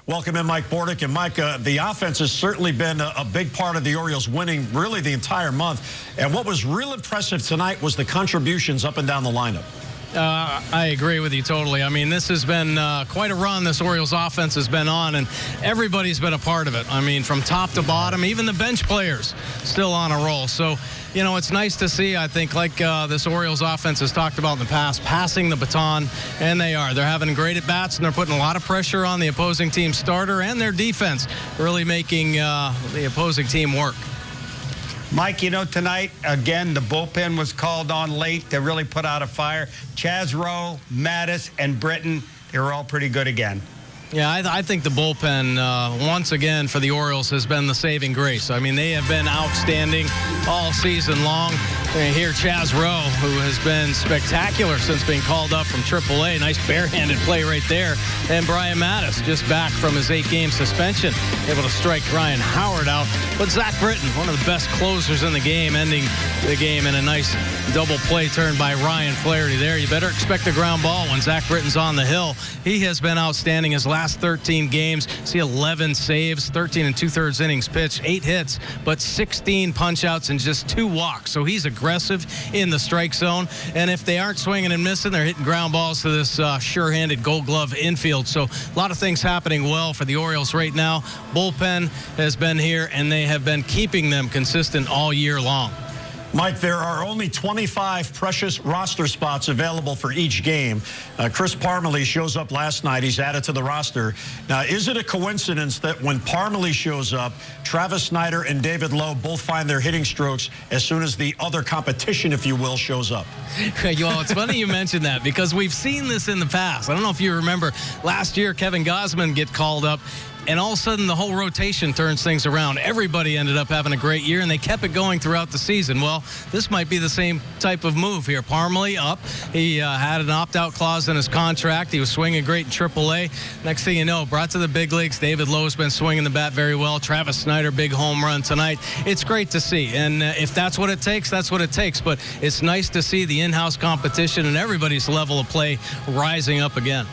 Welcome in, Mike Bordick. And Mike, the offense has certainly been a big part of the Orioles winning really the entire month. And what was real impressive tonight was the contributions up and down the lineup. I agree with you totally. I mean, this has been quite a run this Orioles offense has been on, and everybody's been a part of it. I mean, from top to bottom, even the bench players still on a roll. So, you know, it's nice to see, I think, like this Orioles offense has talked about in the past, passing the baton, and they are. They're having great at-bats, and they're putting a lot of pressure on the opposing team starter and their defense, really making the opposing team work. Mike, you know, tonight, again, the bullpen was called on late to really put out a fire. Chaz Rowe, Mattis, and Britton, they were all pretty good again. Yeah, I think the bullpen, once again, for the Orioles has been the saving grace. I mean, they have been outstanding all season long. Here, Chaz Rowe, who has been spectacular since being called up from AAA. Nice barehanded play right there. And Brian Mattis, just back from his 8-game suspension, able to strike Ryan Howard out. But Zach Britton, one of the best closers in the game, ending the game in a nice double play turn by Ryan Flaherty there. You better expect a ground ball when Zach Britton's on the hill. He has been outstanding his last 13 games. See 11 saves, 13 2/3 innings pitched, 8 hits, but 16 punch-outs and just 2 walks. So he's aggressive in the strike zone. And if they aren't swinging and missing, they're hitting ground balls to this sure-handed Gold Glove infield. So a lot of things happening well for the Orioles right now. Bullpen has been here, and they have been keeping them consistent all year long. Mike, there are only 25 precious roster spots available for each game. Chris Parmelee shows up last night. He's added to the roster. Now, is it a coincidence that when Parmelee shows up, Travis Snyder and David Lowe both find their hitting strokes as soon as the other competition, if you will, shows up? Well, it's funny you mentioned that because we've seen this in the past. I don't know if you remember last year, Kevin Gausman get called up, and all of a sudden, the whole rotation turns things around. Everybody ended up having a great year, and they kept it going throughout the season. Well, this might be the same type of move here. Parmelee up. He had an opt-out clause in his contract. He was swinging great in AAA. Next thing you know, brought to the big leagues. David Lowe's been swinging the bat very well. Travis Snyder, big home run tonight. It's great to see, and if that's what it takes, that's what it takes. But it's nice to see the in-house competition and everybody's level of play rising up again.